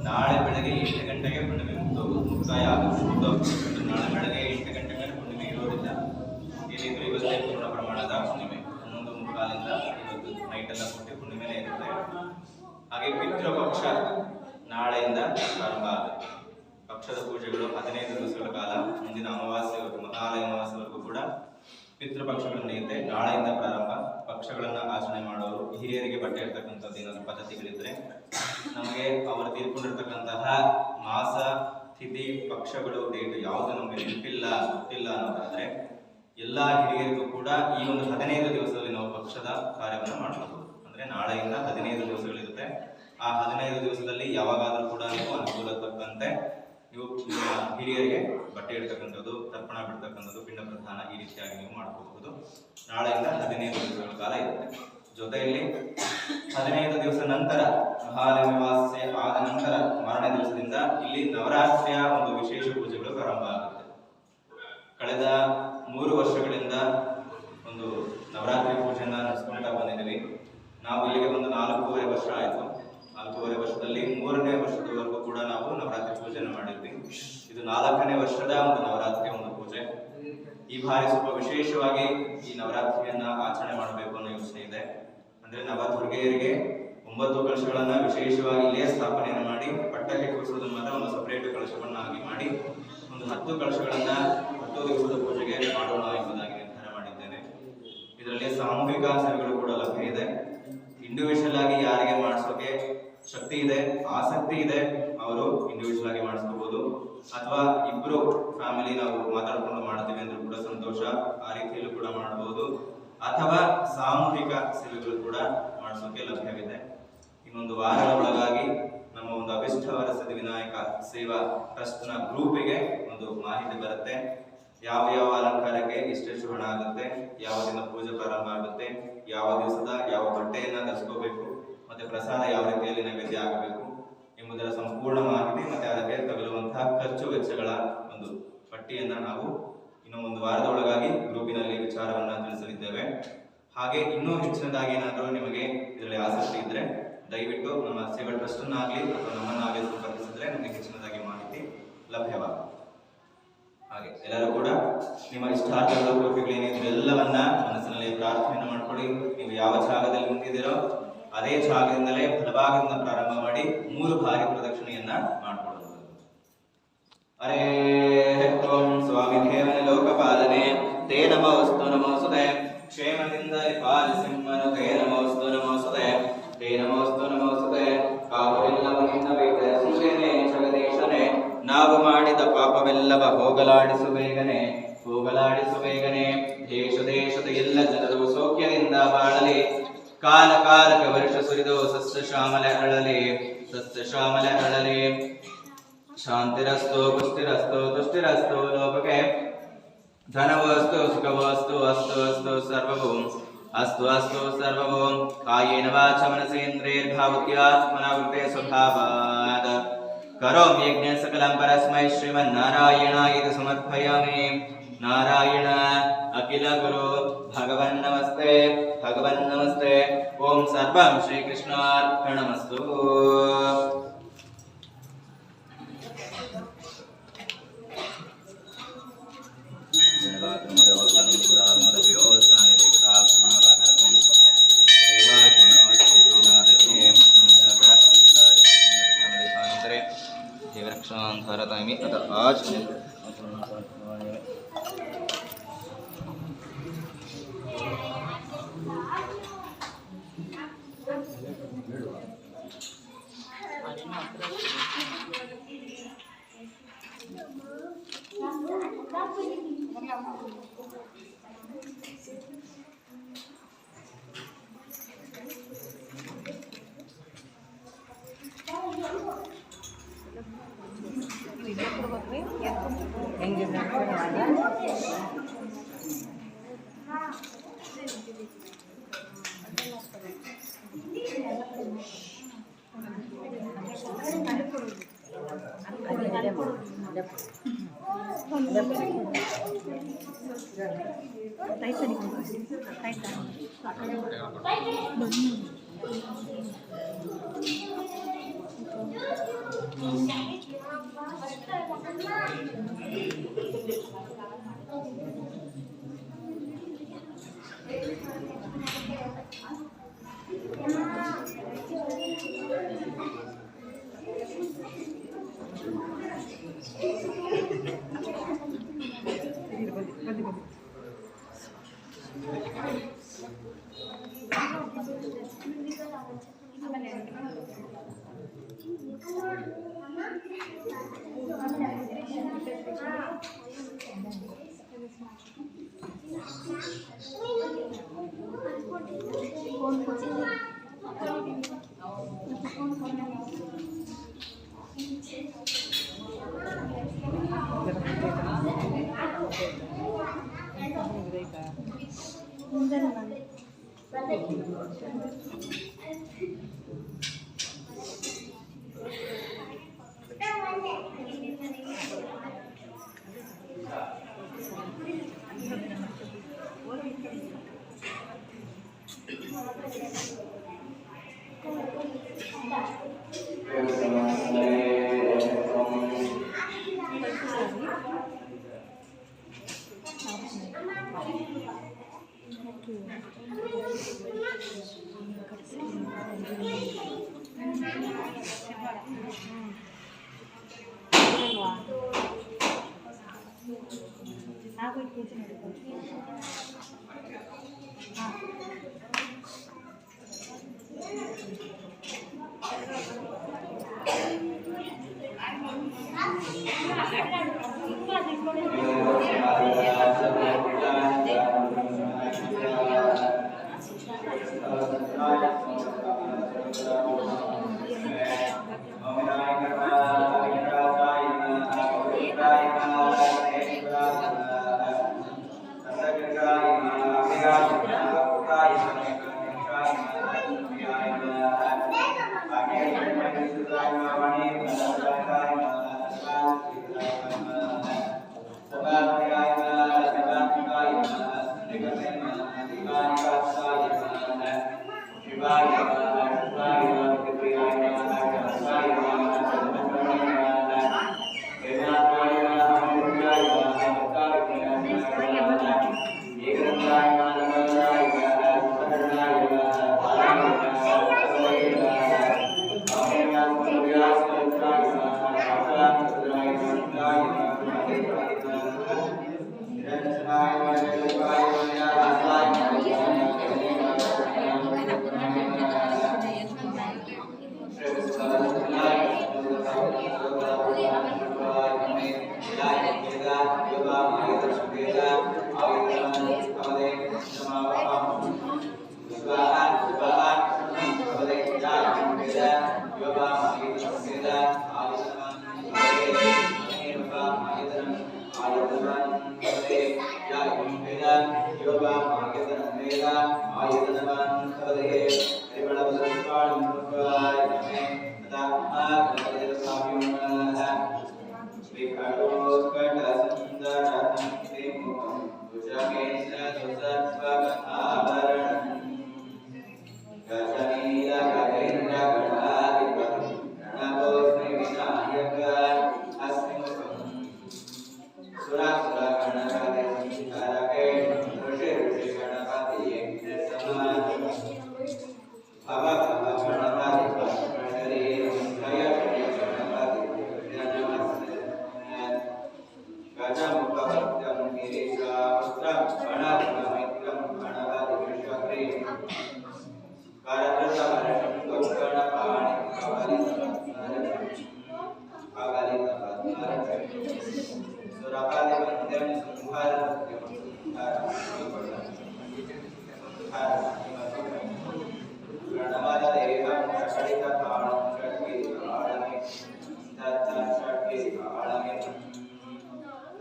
ನಾಳೆ ಬೆಳಗ್ಗೆ 8 ಗಂಟೆಗೆ ಹುಣ್ಣಿಮೆ ಮುಕ್ತಾಯ ಆಗುತ್ತೆ. ನಾಳೆ ಬೆಳಗ್ಗೆ 8 ಗಂಟೆ ಮೇಲೆ ಹುಣ್ಣಿಮೆ ಇರೋದಿಲ್ಲ. ಏನಿದ್ರು ಇವತ್ತೇ ಪೂರ್ಣ ಪ್ರಮಾಣದ ಹುಣ್ಣಿಮೆ 11:45 ಇವತ್ತು ನೈಟ್ ಎಲ್ಲ ಕೊಟ್ಟು ಹುಣ್ಣಿಮೆನೇ ಇರುತ್ತೆ. ಹಾಗೆ ಪಿತೃಪಕ್ಷ ನಾಳೆಯಿಂದ ಪ್ರಾರಂಭ ಆಗುತ್ತೆ. ಪಕ್ಷದ ಪೂಜೆಗಳು 15 ದಿವಸಗಳ ಕಾಲ, ಮುಂದಿನ ಅಮಾವಾಸ್ಯೆವರೆಗೂ ಮಹಾಲಯ ಅಮಾವಾಸ್ಯೆವರೆಗೂ ಕೂಡ ಪಿತೃಪಕ್ಷಗಳು ನಡೆಯುತ್ತೆ. ನಾಳೆಯಿಂದ ಪ್ರಾರಂಭ. ಪಕ್ಷಗಳನ್ನು ಆಚರಣೆ ಮಾಡೋರು ಹಿರಿಯರಿಗೆ ಬಟ್ಟೆ ಇರ್ತಕ್ಕಂಥದ್ದು ಏನಾದ್ರು ಪದ್ಧತಿಗಳಿದ್ರೆ, ನಮಗೆ ಅವರು ತೀರ್ಕೊಂಡಿರ್ತಕ್ಕಂತಹ ಮಾಸ ತಿಥಿ ಪಕ್ಷಗಳು ಡೇಟ್ ಯಾವುದು ನಮಗೆ ಗೊತ್ತಿಲ್ಲ ಅನ್ನೋದಾದ್ರೆ ಎಲ್ಲಾ ಹಿರಿಯರಿಗೂ ಕೂಡ ಈ ಒಂದು 15 ದಿವಸದಲ್ಲಿ ನಾವು ಪಕ್ಷದ ಕಾರ್ಯವನ್ನು ಮಾಡಬಹುದು. ಅಂದ್ರೆ ನಾಳೆಯಿಂದ 15 ದಿವಸಗಳಿರುತ್ತೆ. ಆ 15 ದಿವಸದಲ್ಲಿ ಯಾವಾಗಾದ್ರೂ ಕೂಡ ನೀವು ಅನುಕೂಲ ತಕ್ಕಂತೆ ನೀವು ಹಿರಿಯರಿಗೆ ಬಟ್ಟೆ ಇಡ್ತಕ್ಕಂಥದ್ದು, ತರ್ಪಣ ಬಿಡ್ತಕ್ಕಂಥದ್ದು, ಪಿಂಡ ಪ್ರಧಾನ ಈ ರೀತಿಯಾಗಿ ನೀವು ಮಾಡಬಹುದು. ನಾಳೆಯಿಂದ 15 ದಿವಸಗಳ ಕಾಲ ಇರುತ್ತೆ. ಜೊತೆಯಲ್ಲಿ 15 ದಿವಸ ನಂತರ ಮಹಾಲಯ ಅಮಾವಾಸ್ಯೆ ಆದ ನಂತರ ಮಾರನೇ ದಿವಸದಿಂದ ಇಲ್ಲಿ ನವರಾತ್ರಿಯ ಒಂದು ವಿಶೇಷ ಪೂಜೆಗಳು ಪ್ರಾರಂಭ ಆಗುತ್ತೆ. ಕಳೆದ 3 ವರ್ಷಗಳಿಂದ ಒಂದು ನವರಾತ್ರಿ ಪೂಜೆಯನ್ನ ನಡೆಸ್ಕೊಂಡ್ತಾ ಬಂದಿದ್ದೀವಿ. ನಾವು ಇಲ್ಲಿಗೆ ಒಂದು 4.5 ವರ್ಷ ಆಯಿತು. 4.5 ವರ್ಷದಲ್ಲಿ 3ನೇ ವರ್ಷದವರೆಗೂ ಕೂಡ ನಾವು ನವರಾತ್ರಿ ಪೂಜೆಯನ್ನು ಮಾಡಿದ್ವಿ. ಇದು 4ನೇ ವರ್ಷದ ಒಂದು ನವರಾತ್ರಿ ಒಂದು ಪೂಜೆ. ಈ ಬಾರಿ ಸ್ವಲ್ಪ ವಿಶೇಷವಾಗಿ ಈ ನವರಾತ್ರಿಯನ್ನ ಆಚರಣೆ ಮಾಡಬೇಕು ಅನ್ನೋ ಯೋಚನೆ ಇದೆ. ಅಂದ್ರೆ ನವದುರ್ಗೆಯರಿಗೆ 9 ಕಲಶಗಳನ್ನ ವಿಶೇಷವಾಗಿ ಇಲ್ಲೇ ಸ್ಥಾಪನೆಯನ್ನು ಮಾಡಿ, ಪಟ್ಟಕ್ಕೆ ಕೂರಿಸೋದನ್ನ ಮಾತ್ರ ಒಂದು ಸಪರೇಟ್ ಕಲಶವನ್ನಾಗಿ ಮಾಡಿ ಒಂದು 10 ಕಲಶಗಳನ್ನ 10 ದಿವಸದ ಪೂಜೆಗೆ ಮಾಡೋಣ ಎಂಬುದಾಗಿ ನಿರ್ಧಾರ ಮಾಡಿದ್ದೇನೆ. ಇದರಲ್ಲಿ ಸಾಮೂಹಿಕ ಸೇವೆಗಳು ಕೂಡ ಲಭ್ಯ ಇದೆ. ಇಂಡಿವಿಜುವಲ್ ಆಗಿ ಯಾರಿಗೆ ಮಾಡಿಸೋಕೆ ಶಕ್ತಿ ಇದೆ, ಆಸಕ್ತಿ ಇದೆ, ಅವರು ಇಂಡಿವಿಜುವಲ್ ಆಗಿ ಮಾಡಿಸ್ಕೋಬಹುದು. ಅಥವಾ ಇಬ್ರು ಫ್ಯಾಮಿಲಿ ನಾವು ಮಾತಾಡ್ಕೊಂಡು ಮಾಡ್ತೀವಿ ಅಂದ್ರೂ ಕೂಡ ಸಂತೋಷ, ಆ ರೀತಿಯಲ್ಲೂ ಕೂಡ ಮಾಡಬಹುದು. ಅಥವಾ ಸಾಮೂಹಿಕ ಸೇವೆಗಳು ಕೂಡ ಮಾಡಿಸೋಕೆ ಲಭ್ಯವಿದೆ. ಇನ್ನೊಂದು ವಾರದ ಒಳಗಾಗಿ ನಮ್ಮ ಒಂದು ಅಭಿಷ್ಟವರ ಸಿದ್ಧಿವಿನಾಯಕ ಸೇವಾ ಟ್ರಸ್ಟ್ ನ ಗ್ರೂಪಿಗೆ ಒಂದು ಮಾಹಿತಿ ಬರುತ್ತೆ. ಯಾವ ಅಲಂಕಾರಕ್ಕೆ ಇಷ್ಟೆಷ್ಟು ಹಣ ಆಗುತ್ತೆ, ಯಾವ ದಿನ ಪೂಜೆ ಪ್ರಾರಂಭ ಆಗುತ್ತೆ, ಯಾವ ದಿವಸದ ಯಾವ ಬಟ್ಟೆಯನ್ನ ಧರಿಸ್ಕೋಬೇಕು, ಮತ್ತೆ ಪ್ರಸಾದ ಯಾವ ರೀತಿಯಲ್ಲಿ ನೈವೇದ್ಯ ಆಗಬೇಕು ಎಂಬುದರ ಸಂಪೂರ್ಣ ಮಾಹಿತಿ ಮತ್ತೆ ಅದಕ್ಕೆ ತಗಲುವಂತಹ ಖರ್ಚು ವೆಚ್ಚಗಳ ಒಂದು ಪಟ್ಟಿಯನ್ನ ನಾವು ಇನ್ನು ಒಂದು ವಾರದ ಒಳಗಾಗಿ ಗ್ರೂಪಿನಲ್ಲಿ ವಿಚಾರವನ್ನ ತಿಳಿಸಲಿದ್ದೇವೆ. ಹಾಗೆ ಇನ್ನೂ ಹೆಚ್ಚಿನದಾಗಿ ಏನಾದರೂ ನಿಮಗೆ ಇದರಲ್ಲಿ ಆಸಕ್ತಿ ಇದ್ರೆ ದಯವಿಟ್ಟು ನಮ್ಮ ಸೇವಾ ಟ್ರಸ್ಟ್ ಅನ್ನಾಗಲಿ ಅಥವಾ ನಮ್ಮನ್ನಾಗಲಿ ಸಂಪರ್ಕಿಸಿದ್ರೆ ನಮಗೆ ಹೆಚ್ಚಿನದಾಗಿ ಮಾಹಿತಿ ಲಭ್ಯವಾಗುತ್ತೆ. ಹಾಗೆ ಎಲ್ಲರೂ ಕೂಡ ನಿಮ್ಮ ಇಷ್ಟಾರ್ಥಗಳ ಕೋರಿಕೆಗಳೇನಿದ್ರು ಎಲ್ಲವನ್ನ ಮನಸ್ಸಿನಲ್ಲಿ ಪ್ರಾರ್ಥನೆಯನ್ನು ಮಾಡ್ಕೊಳ್ಳಿ. ನೀವು ಯಾವ ಜಾಗದಲ್ಲಿ ನಿಂತಿದ್ದೀರೋ ಅದೇ ಜಾಗದಿಂದಲೇ ಬಲಭಾಗದಿಂದ ಪ್ರಾರಂಭ ಮಾಡಿ 3 ಬಾರಿ ಪ್ರದಕ್ಷಿಣೆಯನ್ನ ಮಾಡಿಕೊಳ್ಳುವುದು. ಹರೇ ಓಂ ಸ್ವಾಮಿ ದೇವನ ಲೋಕಪಾಲನೆ ತೇ ನಮೋಸ್ತು ನಮೋಸ್ತುತೆ, ಕ್ಷೇಮದಿಂದ ಪಾಲಿಸಿಮ್ಮನು ತೇ ನಮೋಸ್ತು ನಮೋಸ್ತುತೆ, ತೇ ನಮೋಸ್ತು ನಮೋಸ್ತುತೆ. ಪಾಪವೆಲ್ಲವನಿಂದ ಬೇಗ ಸೂರ್ಯನೇ ಜಗದೀಶನೇ, ನಾವು ಮಾಡಿದ ಪಾಪವೆಲ್ಲವ ಹೋಗಲಾಡಿಸು ಬೇಗನೆ, ಹೋಗಲಾಡಿಸು ಬೇಗನೆ. ದೇಶದ ಎಲ್ಲ ಜನರು ಸೌಖ್ಯದಿಂದ ಬಾಳಲಿ, ಕಾಲ ಕಾಲಕ್ಕೆ ವರ್ಷ ಸುರಿದು ಸಸ್ಯ ಶ್ಯಾಮಲ ಅರಳಲಿ, ಸಸ್ಯ ಶ್ಯಾಮಲ ಅರಳಲಿ. ಶಾಂತಿರಸ್ತು ಪುಷ್ಟಿರಸ್ತು ತುಷ್ಟಿರಸ್ತು ಲೋಕಕ್ಕೆ, ಧನವಸ್ತು ಸುಖವಸ್ತು ಅಸ್ತು ಅಸ್ತು ಸರ್ವವು ಅಸ್ತು ಅಸ್ತು ಸರ್ವವು. ಕಾಯೇನ ವಾಚ ಮನಸೇಂದ್ರಿಯರ್ಭಾವತ್ಯಾತ್ಮನಾ ವೃತ್ತೇ ಸ್ವಭಾವಾತ್ ಕರೋಮಿ ಯಜ್ಞ ಸಕಲಂ ಪರಸ್ಮೈ ಶ್ರೀಮನ್ನಾರಾಯಣಾಯಿತಿ ಸಮರ್ಪಯಾಮಿ. ನಾರಾಯಣ ಅಖಿಲ ಗುರು ಭಗವನ್ ನಮಸ್ತೆ, ಭಗವನ್ ನಮಸ್ತೆ. ಓಂ ಸರ್ವಂ ಶ್ರೀಕೃಷ್ಣಾರ್ಪಣಮಸ್ತು. भारतामी अतः आज ಹೆಂಗಿದೆ Thank you.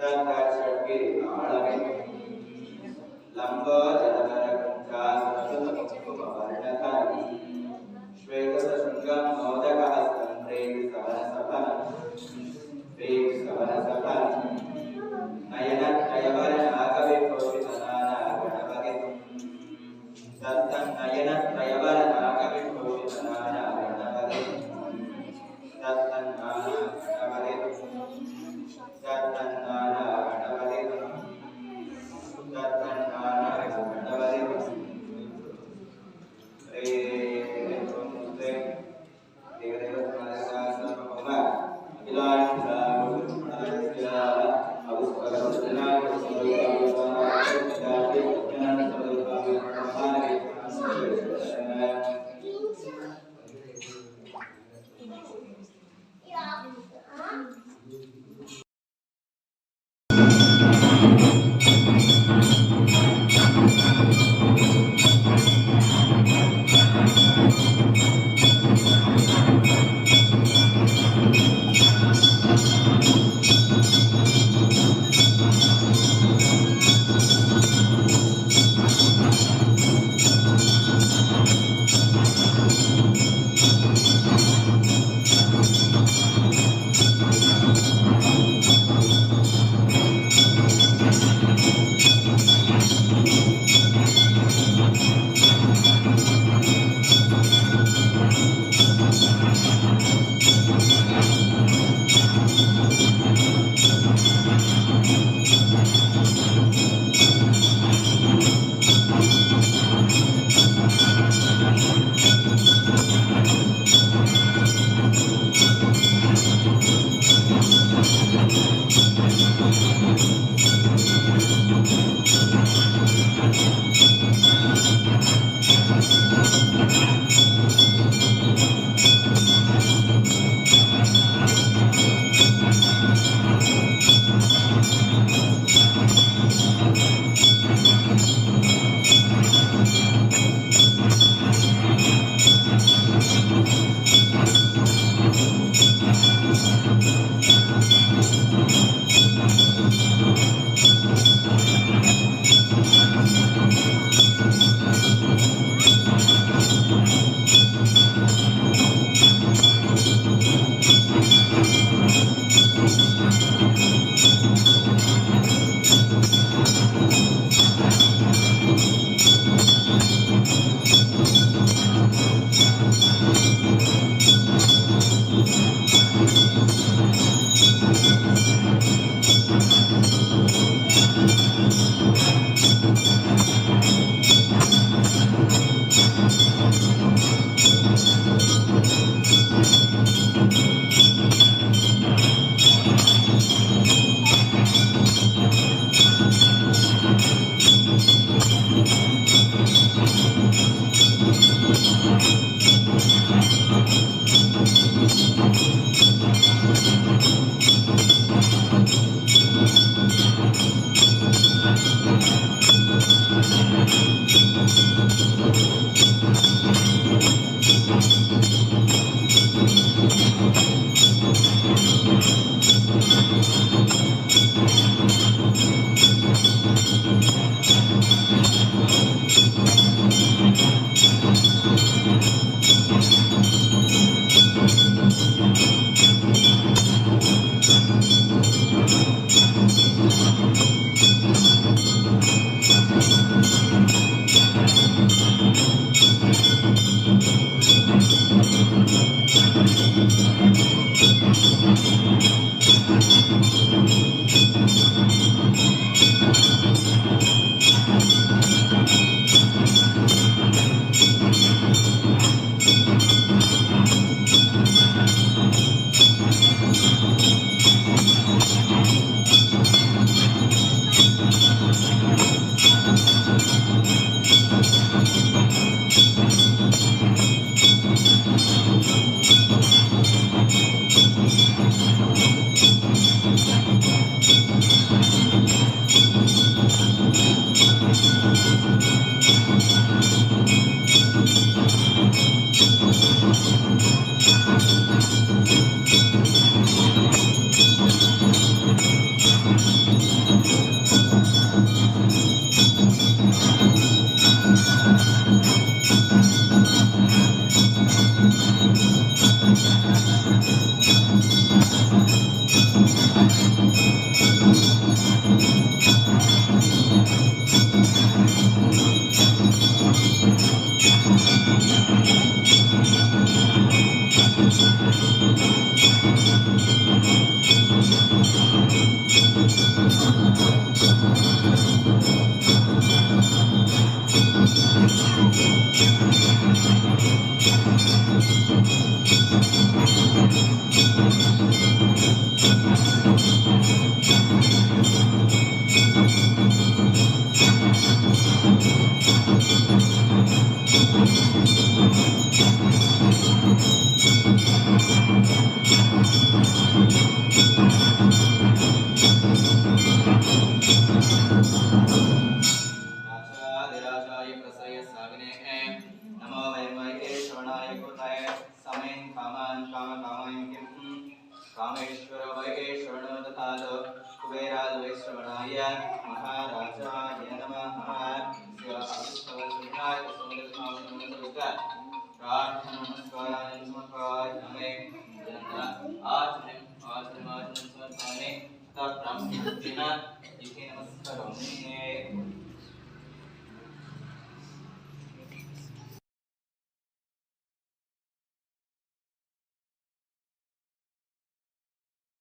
तत्षड्गिरि आळवे लंबोदर कुंचासुरसुतकुंकुमवर्णकानि श्वेतशृङ्गं मोदकहस्तं प्रेमसवनसफलं नयनत्रयवरनागविभूषितनानागणपतिं दत्तं नयनत्रयवरनागविभूषितनानागणपतिं दत्तं नानागणपतिं दत्तं नानागणपतिं दत्तं नानागणपतिं राजाधिराजाय प्रसय सागने नमो वैर्मये श्रवणाय पूर्णाय समेन कामान् कामकामाय किं कामेश्वर वै श्रवणो दधातु कुबेराज वै श्रवणाय महाराजाय नमः शिवाय समुद्रनामनमस्कार प्रार्थना नमस्काराय समर्पयामि नमे जनता आचमने समर्पयामि तत् ब्रह्मणेन इति नमस्कारामि